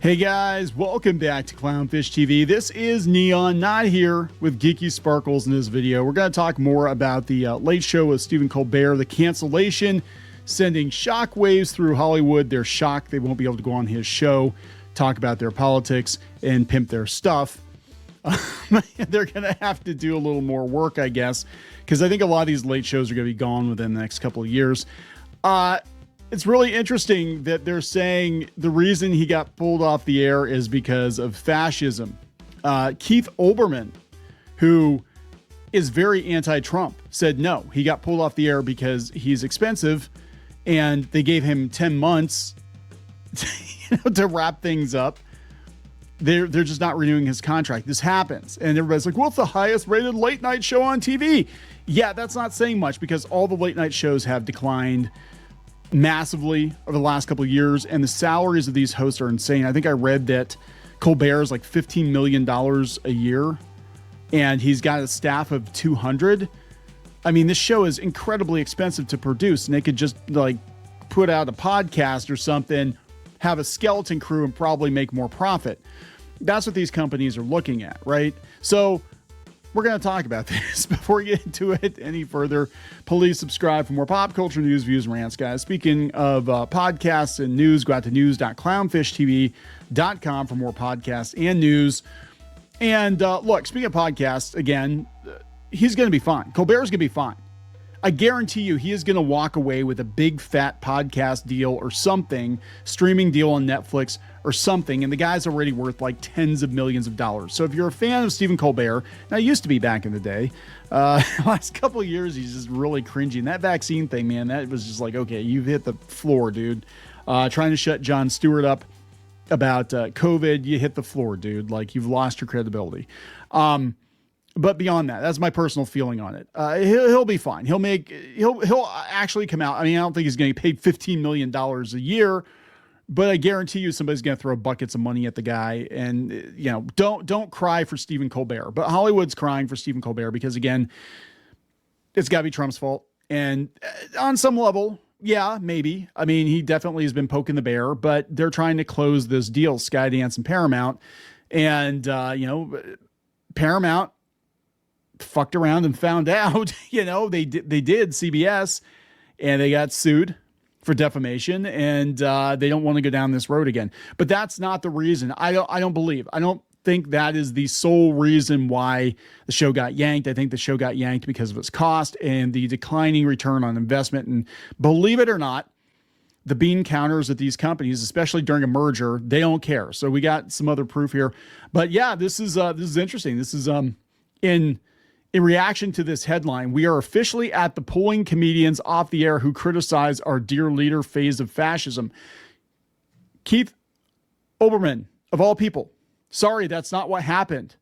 Hey guys, welcome back to Clownfish TV. This is Kneon, not here with Geeky Sparkles in this video. We're going to talk more about the Late Show with Stephen Colbert, the cancellation, sending shockwaves through Hollywood. They're shocked they won't be able to go on his show, talk about their politics, and pimp their stuff. They're going to have to do a little more work, I guess, because I think a lot of these late shows are going to be gone within the next couple of years. It's really interesting that they're saying the reason he got pulled off the air is because of fascism. Keith Olbermann, who is very anti-Trump, said no, he got pulled off the air because he's expensive, and they gave him 10 months to wrap things up. They're just not renewing his contract. This happens. And everybody's like, well, it's the highest rated late night show on TV. Yeah, that's not saying much because all the late night shows have declined massively over the last couple of years, and the salaries of these hosts are insane. I think I read that Colbert is like $15 million a year, and he's got a staff of 200. I mean, this show is incredibly expensive to produce, and they could just like put out a podcast or something, have a skeleton crew, and probably make more profit. That's what these companies are looking at, right? So we're going to talk about this. Before we get into it any further, please subscribe for more pop culture news, views, and rants, guys. Speaking of podcasts and news, go out to news.clownfishtv.com for more podcasts and news. And look, speaking of podcasts, again, he's going to be fine. Colbert's going to be fine. I guarantee you he is going to walk away with a big fat podcast deal or something, streaming deal on Netflix or something, and the guy's already worth like tens of millions of dollars. So if you're a fan of Stephen Colbert, now he used to be back in the day, last couple of years he's just really cringy. And that vaccine thing, man, that was just like, okay, you've hit the floor, dude. Trying to shut Jon Stewart up about COVID, you hit the floor, dude. Like, you've lost your credibility. But beyond that, that's my personal feeling on it. He'll be fine. He'll actually come out. I mean, I don't think he's going to get paid $15 million a year, but I guarantee you somebody's going to throw buckets of money at the guy. And, you know, don't cry for Stephen Colbert. But Hollywood's crying for Stephen Colbert because, again, it's got to be Trump's fault. And on some level, yeah, maybe. I mean, he definitely has been poking the bear, but they're trying to close this deal, Skydance and Paramount. And, you know, Paramount fucked around and found out, you know, they did CBS, and they got sued for defamation, and they don't want to go down this road again. But that's not the reason. I don't think that is the sole reason why the show got yanked. I think the show got yanked because of its cost and the declining return on investment. And believe it or not, the bean counters at these companies, especially during a merger, they don't care. So we got some other proof here. But yeah, this is interesting. This is in reaction to this headline, we are officially at the pulling comedians off the air who criticize our dear leader phase of fascism. Keith Olbermann, of all people, sorry, that's not what happened.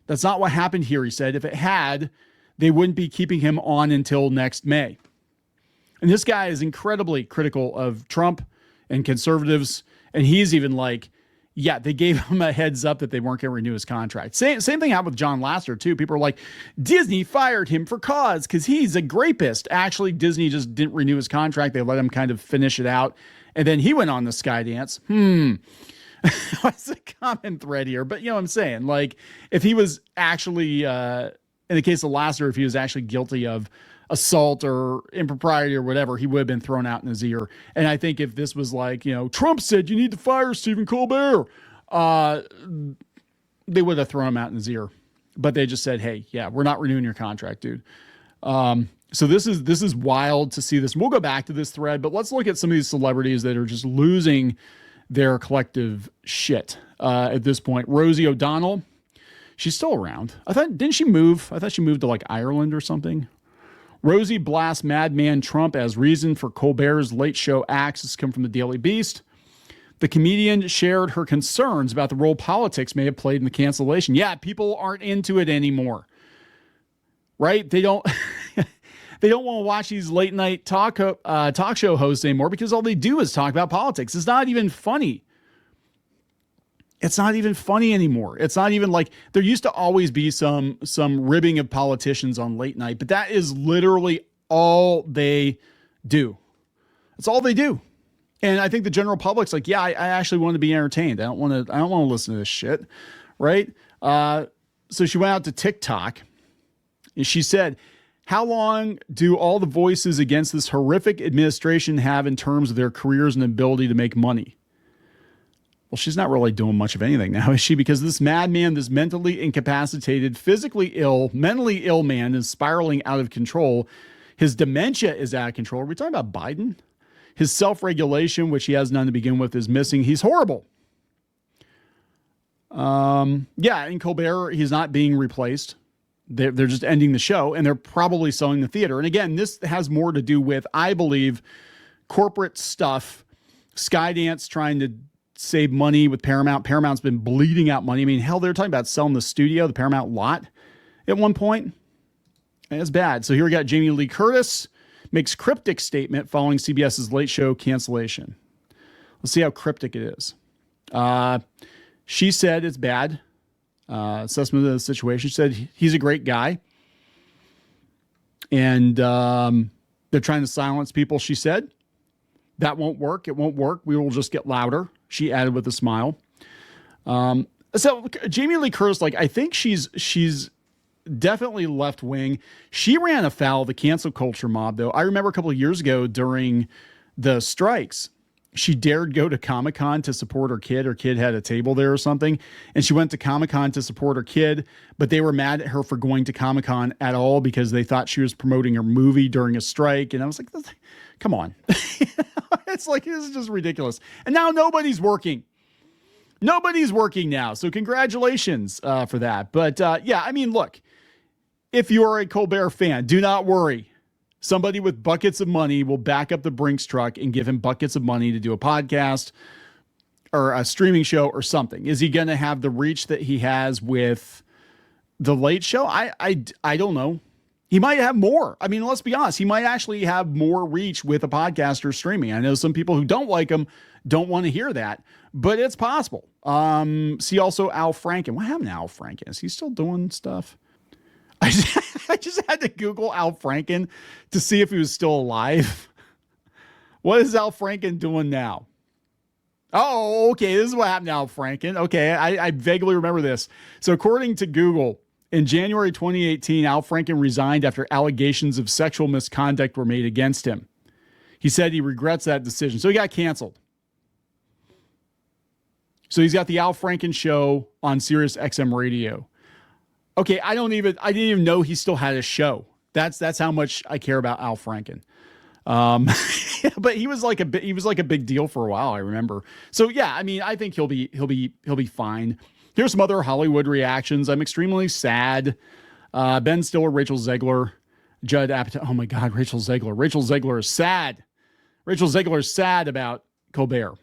That's not what happened here, he said. If it had, they wouldn't be keeping him on until next May. And this guy is incredibly critical of Trump and conservatives, and he's even like, yeah, they gave him a heads up that they weren't going to renew his contract. Same thing happened with John Lasseter, too. People are like, Disney fired him for cause because he's a grapist. Actually, Disney just didn't renew his contract. They let him kind of finish it out. And then he went on the Skydance. What's a common thread here? But you know what I'm saying? Like, if he was actually, in the case of Lasseter, if he was actually guilty of assault or impropriety or whatever, he would have been thrown out in his ear. And I think if this was like, you know, Trump said you need to fire Stephen Colbert, they would have thrown him out in his ear. But they just said, hey, yeah, we're not renewing your contract, dude. So this is wild to see this. We'll go back to this thread, but let's look at some of these celebrities that are just losing their collective shit at this point. Rosie O'Donnell, she's still around. Didn't she move? I thought she moved to like Ireland or something. Rosie blasts Madman Trump as reason for Colbert's late show axe. This come from the Daily Beast. The comedian shared her concerns about the role politics may have played in the cancellation. Yeah, people aren't into it anymore, right? They don't they don't want to watch these late night talk show hosts anymore because all they do is talk about politics. It's not even funny. It's not even funny anymore. It's not even like there used to always be some ribbing of politicians on late night, but that is literally all they do. That's all they do. And I think the general public's like, yeah, I actually want to be entertained. I don't want to listen to this shit. Right. So she went out to TikTok and she said, how long do all the voices against this horrific administration have in terms of their careers and ability to make money? Well, she's not really doing much of anything now, is she? Because this madman, this mentally incapacitated, physically ill, mentally ill man is spiraling out of control. His dementia is out of control. Are we talking about Biden? His self-regulation, which he has none to begin with, is missing. He's horrible. Yeah, in Colbert, he's not being replaced. They're just ending the show, and they're probably selling the theater. And again, this has more to do with, I believe, corporate stuff. Skydance trying to save money with Paramount. Paramount's been bleeding out money. I mean, hell, they're talking about selling the studio, the Paramount lot, at one point. And it's bad. So here we got Jamie Lee Curtis makes cryptic statement following CBS's Late Show cancellation. Let's see how cryptic it is. She said it's bad. Assessment of the situation. She said he's a great guy. And they're trying to silence people, she said. That won't work. It won't work. We will just get louder, she added with a smile. So Jamie Lee Curtis, like, I think she's definitely left wing. She ran afoul of the cancel culture mob, though. I remember a couple of years ago during the strikes, she dared go to Comic-Con to support her kid. Her kid had a table there or something. And she went to Comic-Con to support her kid, but they were mad at her for going to Comic-Con at all because they thought she was promoting her movie during a strike. And I was like, come on. It's like, this is just ridiculous. And now nobody's working. Nobody's working now. So congratulations for that. But yeah, I mean, look, if you're a Colbert fan, do not worry. Somebody with buckets of money will back up the Brinks truck and give him buckets of money to do a podcast or a streaming show or something. Is he going to have the reach that he has with the Late Show? I don't know. He might have more. I mean, let's be honest. He might actually have more reach with a podcast or streaming. I know some people who don't like him don't want to hear that, but it's possible. See also Al Franken. What happened to Al Franken? Is he still doing stuff? I just had to Google Al Franken to see if he was still alive. What is Al Franken doing now? Oh, okay. This is what happened to Al Franken. Okay. I vaguely remember this. So according to Google, in January 2018, Al Franken resigned after allegations of sexual misconduct were made against him. He said he regrets that decision. So he got canceled. So he's got the Al Franken show on Sirius XM radio. Okay, I didn't even know he still had a show. That's how much I care about Al Franken. But he was like a big deal for a while, I remember. So yeah, I mean, I think he'll be fine. Here's some other Hollywood reactions. I'm extremely sad. Ben Stiller, Rachel Zegler, Judd Apatow. Oh my God, Rachel Zegler. Rachel Zegler is sad. Rachel Zegler is sad about Colbert.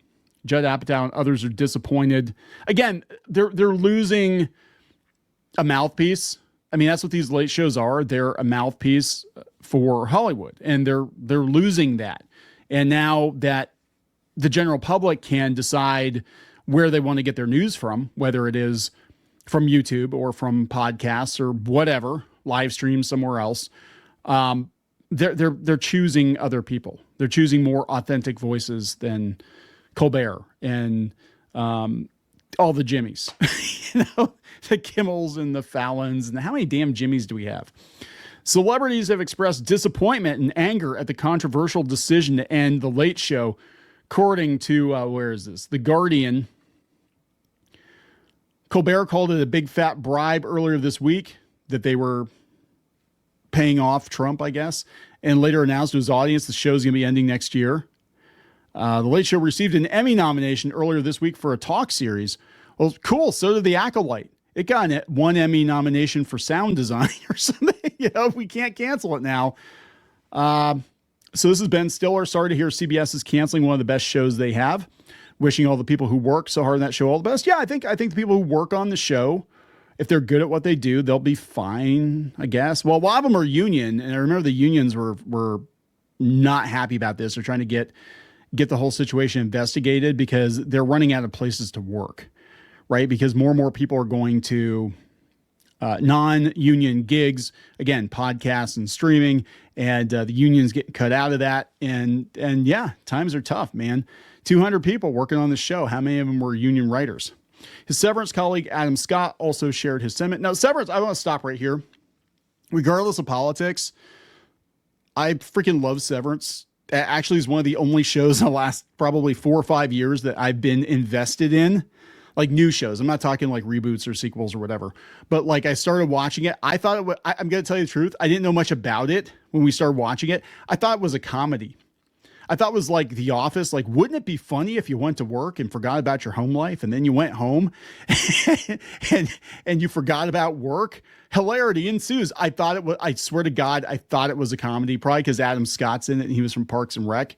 Judd Apatow and others are disappointed. Again, they're losing a mouthpiece. I mean, that's what these late shows are. They're a mouthpiece for Hollywood, and they're losing that. And now that the general public can decide where they want to get their news from, whether it is from YouTube or from podcasts or whatever, live streams somewhere else, they're choosing other people. They're choosing more authentic voices than Colbert and all the Jimmys, the Kimmels and the Fallons, and how many damn Jimmys do we have? Celebrities have expressed disappointment and anger at the controversial decision to end the Late Show, according to where is this? The Guardian. Colbert called it a big fat bribe earlier this week that they were paying off Trump, I guess, and later announced to his audience the show's going to be ending next year. The Late Show received an Emmy nomination earlier this week for a talk series. Well, cool. So did The Acolyte. It got one Emmy nomination for sound design or something. We can't cancel it now. So this is Ben Stiller. Sorry to hear CBS is canceling one of the best shows they have. Wishing all the people who work so hard on that show all the best. Yeah, I think the people who work on the show, if they're good at what they do, they'll be fine, I guess. Well, a lot of them are union, and I remember the unions were not happy about this. They're trying to get the whole situation investigated because they're running out of places to work, right? Because more and more people are going to non-union gigs, again, podcasts and streaming, and the unions getting cut out of that. And yeah, times are tough, man. 200 people working on the show. How many of them were union writers? His Severance colleague, Adam Scott, also shared his sentiment. Now, Severance, I want to stop right here. Regardless of politics, I freaking love Severance. Actually, it's one of the only shows in the last probably 4 or 5 years that I've been invested in. Like new shows. I'm not talking like reboots or sequels or whatever. But like I started watching it. I thought it was, I'm going to tell you the truth. I didn't know much about it when we started watching it. I thought it was a comedy. I thought it was like The Office. Like, wouldn't it be funny if you went to work and forgot about your home life and then you went home and you forgot about work? Hilarity ensues. I thought it was, I swear to God, I thought it was a comedy, probably because Adam Scott's in it and he was from Parks and Rec.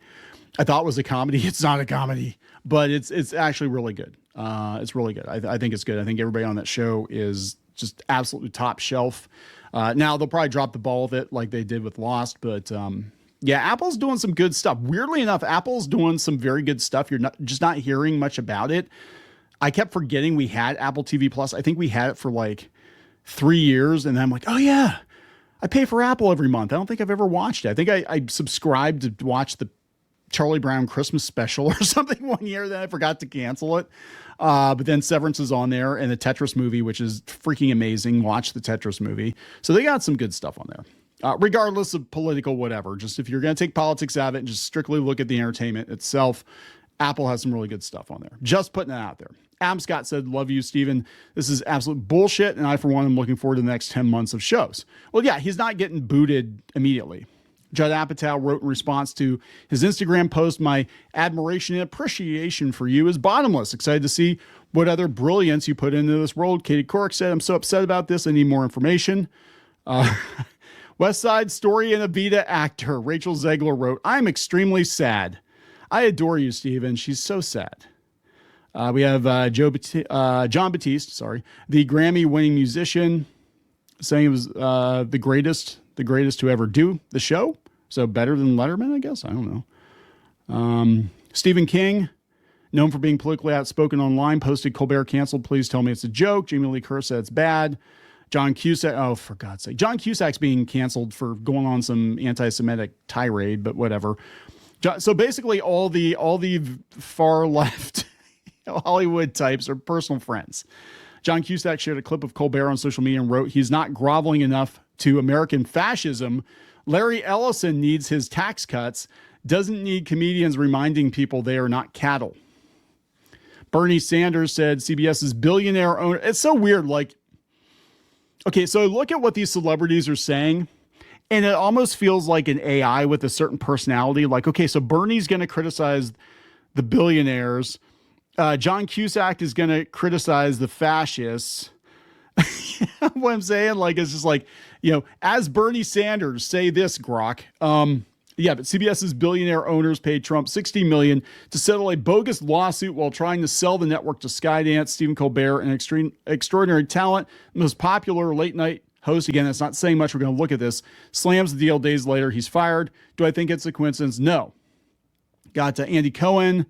I thought it was a comedy. It's not a comedy, but it's actually really good. It's really good. I think it's good. I think everybody on that show is just absolutely top shelf. Now they'll probably drop the ball with it like they did with Lost, but yeah, Apple's doing some good stuff. Weirdly enough, Apple's doing some very good stuff. You're not hearing much about it. I kept forgetting we had Apple TV Plus. I think we had it for like 3 years, and then I'm like, oh yeah, I pay for Apple every month. I don't think I've ever watched it. I think I subscribed to watch the Charlie Brown Christmas special or something one year, then I forgot to cancel it. But then Severance is on there, and the Tetris movie, which is freaking amazing. Watch the Tetris movie. So they got some good stuff on there. Regardless of political whatever, just if you're going to take politics out of it and just strictly look at the entertainment itself, Apple has some really good stuff on there. Just putting that out there. Adam Scott said, love you, Steven. This is absolute bullshit, and I, for one, am looking forward to the next 10 months of shows. Well, yeah, he's not getting booted immediately. Judd Apatow wrote in response to his Instagram post, my admiration and appreciation for you is bottomless. Excited to see what other brilliance you put into this world. Katie Couric said, I'm so upset about this. I need more information. West Side Story and Evita actor Rachel Zegler wrote, I'm extremely sad. I adore you, Steven. She's so sad. We have John Batiste, the Grammy-winning musician, saying it was the greatest to ever do the show. So better than Letterman, I guess. I don't know. Stephen King, known for being politically outspoken online, posted Colbert canceled. Please tell me it's a joke. Jamie Lee Curtis said it's bad. John Cusack, oh, for God's sake. John Cusack's being canceled for going on some anti-Semitic tirade, but whatever. So basically all the far left Hollywood types are personal friends. John Cusack shared a clip of Colbert on social media and wrote, he's not groveling enough to American fascism. Larry Ellison needs his tax cuts, doesn't need comedians reminding people they are not cattle. Bernie Sanders said CBS's billionaire owner. It's so weird. Like, okay, so look at what these celebrities are saying, and it almost feels like an AI with a certain personality. Like, okay, so Bernie's going to criticize the billionaires. John Cusack is going to criticize the fascists. What I'm saying, like, it's just like, you know, as Bernie Sanders, say this, Grok. Yeah, but CBS's billionaire owners paid Trump $60 million to settle a bogus lawsuit while trying to sell the network to Skydance. Stephen Colbert, an extraordinary talent, most popular late night host. Again, that's not saying much. We're going to look at this. Slams the deal days later. He's fired. Do I think it's a coincidence? No. Got Andy Cohen,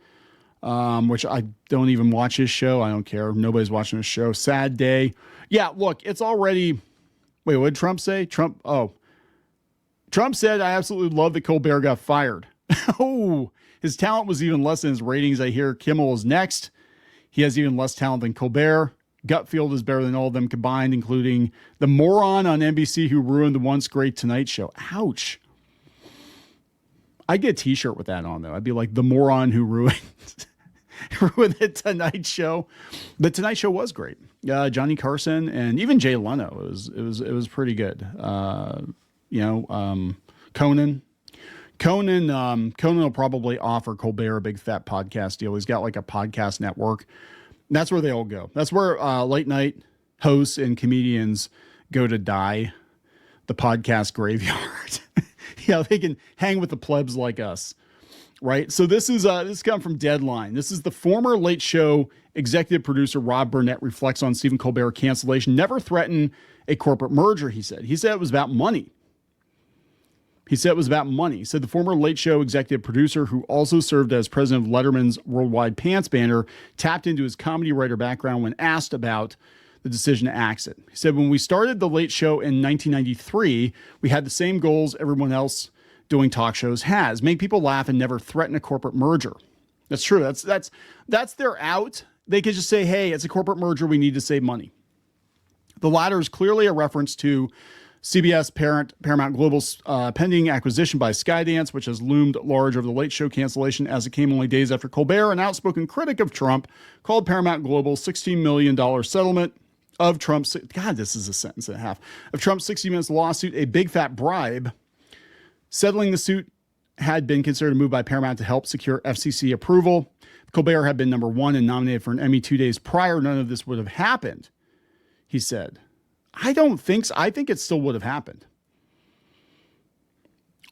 which I don't even watch his show. I don't care. Nobody's watching his show. Sad day. Yeah, look, it's already... Wait, what did Trump say? Trump said, I absolutely love that Colbert got fired. Oh, his talent was even less than his ratings. I hear Kimmel is next. He has even less talent than Colbert. Gutfield is better than all of them combined, including the moron on NBC who ruined the once great Tonight Show. Ouch. I'd get a t-shirt with that on, though. I'd be like, the moron who ruined the Tonight Show. The Tonight Show was great. Johnny Carson and even Jay Leno. It was pretty good. Conan will probably offer Colbert a big fat podcast deal. He's got like a podcast network. That's where they all go. That's where late night hosts and comedians go to die. The podcast graveyard. Yeah, they can hang with the plebs like us. Right. So this comes from Deadline. This is the former Late Show executive producer Rob Burnett reflects on Stephen Colbert cancellation. Never threatened a corporate merger, he said. He said it was about money. He said the former Late Show executive producer, who also served as president of Letterman's Worldwide Pants banner, tapped into his comedy writer background when asked about the decision to exit. He said, when we started The Late Show in 1993, we had the same goals everyone else doing talk shows has: make people laugh and never threaten a corporate merger. That's true. That's their out. They could just say, hey, it's a corporate merger. We need to save money. The latter is clearly a reference to CBS parent Paramount Global's pending acquisition by Skydance, which has loomed large over The Late Show cancellation, as it came only days after Colbert, an outspoken critic of Trump, called Paramount Global's $16 million settlement of Trump's, God, this is a sentence and a half, of Trump's 60 Minutes lawsuit a big fat bribe. Settling the suit had been considered a move by Paramount to help secure FCC approval. Colbert had been number one and nominated for an Emmy 2 days prior. None of this would have happened, he said. I don't think so. I think it still would have happened.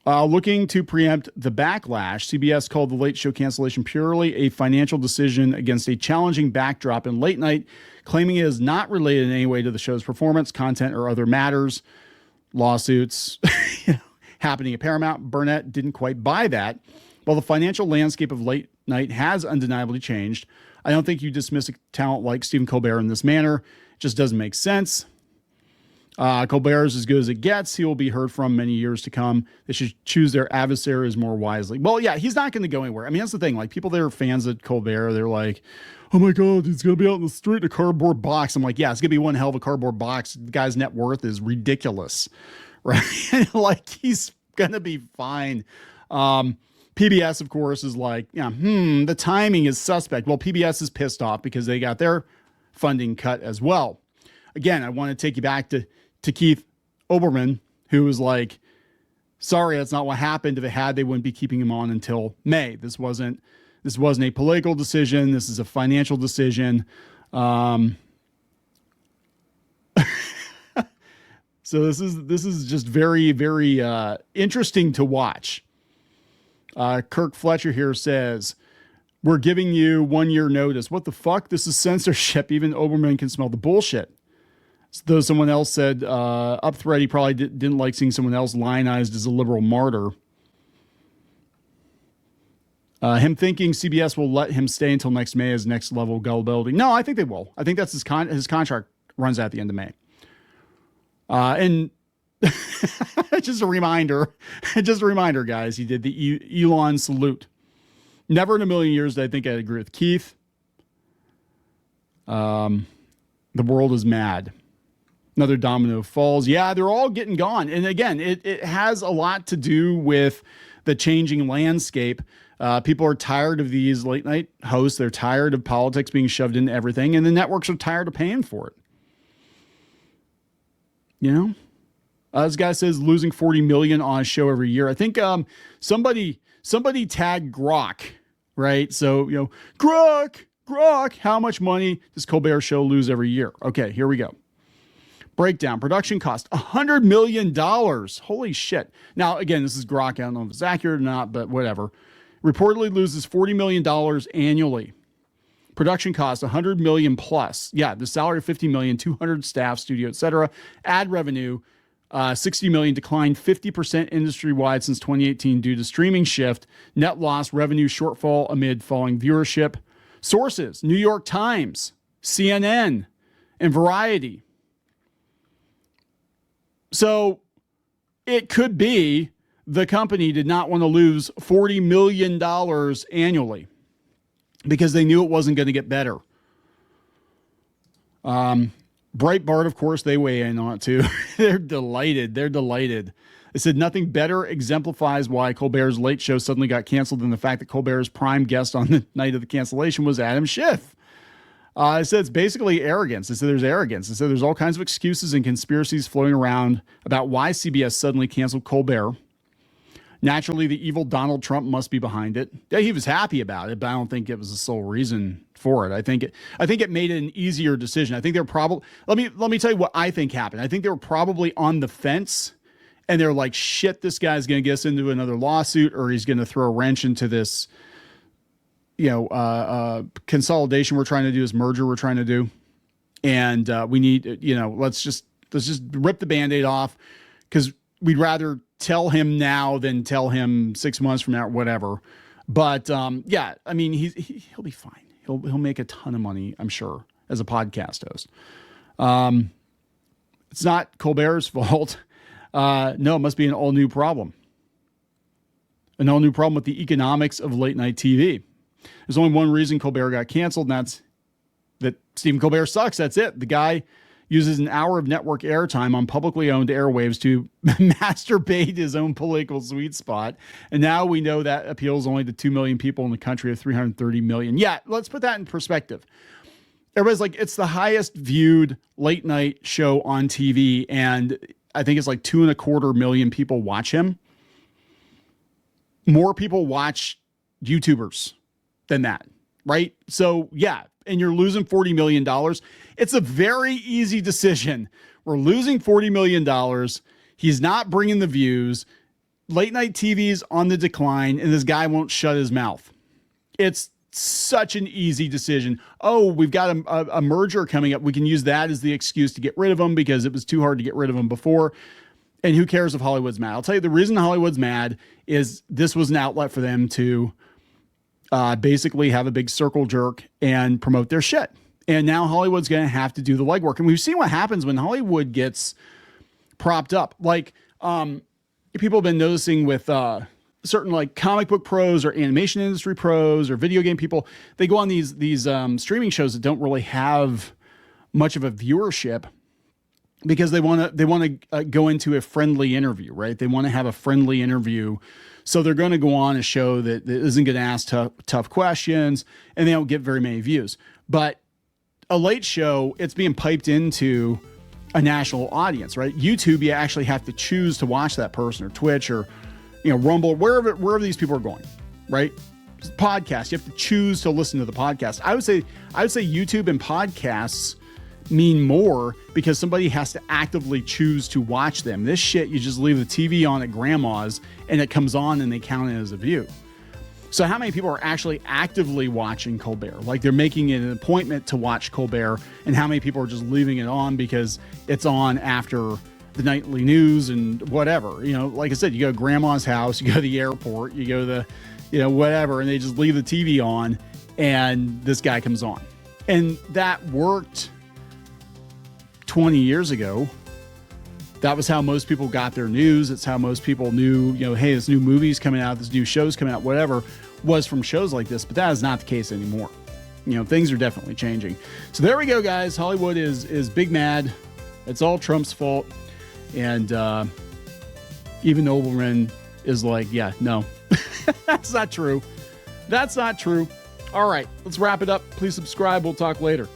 Looking to preempt the backlash, CBS called The Late Show cancellation purely a financial decision against a challenging backdrop in late night, claiming it is not related in any way to the show's performance, content, or other matters. Lawsuits happening at Paramount. Burnett didn't quite buy that. While the financial landscape of late night has undeniably changed, I don't think you dismiss a talent like Stephen Colbert in this manner. It just doesn't make sense. Colbert is as good as it gets. He will be heard from many years to come. They should choose their adversaries more wisely. Well, yeah, he's not going to go anywhere. I mean, that's the thing. Like, people that are fans of Colbert, they're like, oh my God, he's going to be out in the street in a cardboard box. I'm like, yeah, it's going to be one hell of a cardboard box. The guy's net worth is ridiculous, right? Like, he's going to be fine. PBS, of course, is like, yeah, the timing is suspect. Well, PBS is pissed off because they got their funding cut as well. Again, I want to take you back to Keith Olbermann, who was like, sorry, that's not what happened. If it had, they wouldn't be keeping him on until May. This wasn't a political decision. This is a financial decision. So this is just very, very interesting to watch. Kirk Fletcher here says, we're giving you 1 year notice. What the fuck? This is censorship. Even Olbermann can smell the bullshit. Though someone else said up thread, he probably didn't like seeing someone else lionized as a liberal martyr. Him thinking CBS will let him stay until next May is next level gullibility. No, I think they will. I think that's his contract runs out at the end of May. And just a reminder, guys, he did the Elon salute. Never in a million years did I think I'd agree with Keith. The world is mad. Another domino falls. Yeah, they're all getting gone. And again, it has a lot to do with the changing landscape. People are tired of these late night hosts. They're tired of politics being shoved into everything. And the networks are tired of paying for it. You know? This guy says losing 40 million on a show every year. I think somebody tagged Grok, right? So, Grok, how much money does Colbert Show lose every year? Okay, here we go. Breakdown. Production cost $100 million. Holy shit. Now, again, this is Grok. I don't know if it's accurate or not, but whatever. Reportedly loses $40 million annually. Production cost $100 million plus. Yeah, the salary of $50 million, 200 staff, studio, etc. Ad revenue, $60 million, declined 50% industry-wide since 2018 due to streaming shift. Net loss, revenue shortfall amid falling viewership. Sources, New York Times, CNN, and Variety. So it could be the company did not want to lose $40 million annually because they knew it wasn't going to get better. Breitbart, of course, they weigh in on it too. They're delighted. They said nothing better exemplifies why Colbert's Late Show suddenly got canceled than the fact that Colbert's prime guest on the night of the cancellation was Adam Schiff. It said it's basically arrogance. It said there's arrogance. It said there's all kinds of excuses and conspiracies floating around about why CBS suddenly canceled Colbert. Naturally, the evil Donald Trump must be behind it. Yeah, he was happy about it, but I don't think it was the sole reason for it. I think it made it an easier decision. I think they're probably, let me tell you what I think happened. I think they were probably on the fence and they're like, shit, this guy's going to get us into another lawsuit or he's going to throw a wrench into this, consolidation we're trying to do, this merger we're trying to do. And we need, let's just rip the Band-Aid off because we'd rather tell him now than tell him 6 months from now or whatever. But yeah, I mean, he'll be fine. He'll make a ton of money, I'm sure, as a podcast host. It's not Colbert's fault. No, it must be an all new problem. An all new problem with the economics of late night TV. There's only one reason Colbert got canceled, and that's that Stephen Colbert sucks. That's it. The guy uses an hour of network airtime on publicly owned airwaves to masturbate his own political sweet spot. And now we know that appeals only to 2 million people in the country of 330 million. Yeah, let's put that in perspective. Everybody's like, it's the highest viewed late night show on TV. And I think it's like 2.25 million people watch him. More people watch YouTubers than that, right? So yeah, and you're losing $40 million. It's a very easy decision. We're losing $40 million. He's not bringing the views. Late night TV's on the decline, and this guy won't shut his mouth. It's such an easy decision. Oh, we've got a merger coming up. We can use that as the excuse to get rid of him because it was too hard to get rid of him before. And who cares if Hollywood's mad? I'll tell you, the reason Hollywood's mad is this was an outlet for them to basically have a big circle jerk and promote their shit. And now Hollywood's going to have to do the legwork. And we've seen what happens when Hollywood gets propped up. Like people have been noticing with certain like comic book pros or animation industry pros or video game people, they go on these streaming shows that don't really have much of a viewership because they want to go into a friendly interview, right? They want to have a friendly interview. So they're going to go on a show that isn't going to ask tough questions, and they don't get very many views. But a late show, it's being piped into a national audience, right? YouTube, you actually have to choose to watch that person, or Twitch, or Rumble, wherever these people are going, right? Podcasts, you have to choose to listen to the podcast. I would say YouTube and podcasts mean more because somebody has to actively choose to watch them. This shit, you just leave the TV on at grandma's and it comes on and they count it as a view. So how many people are actually actively watching Colbert? Like they're making it an appointment to watch Colbert, and how many people are just leaving it on because it's on after the nightly news and whatever. Like I said, you go to grandma's house, you go to the airport, you go to the, whatever, and they just leave the TV on and this guy comes on. And that worked 20 years ago. That was how most people got their news. It's how most people knew, hey, this new movie's coming out, this new show's coming out, whatever, was from shows like this. But that is not the case anymore. Things are definitely changing. So there we go, guys. Hollywood is big mad. It's all Trump's fault. And even Olbermann is like, yeah, no, that's not true. That's not true. All right, let's wrap it up. Please subscribe. We'll talk later.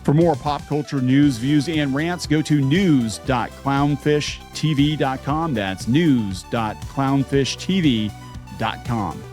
For more pop culture news, views, and rants, go to news.clownfishtv.com. That's news.clownfishtv.com.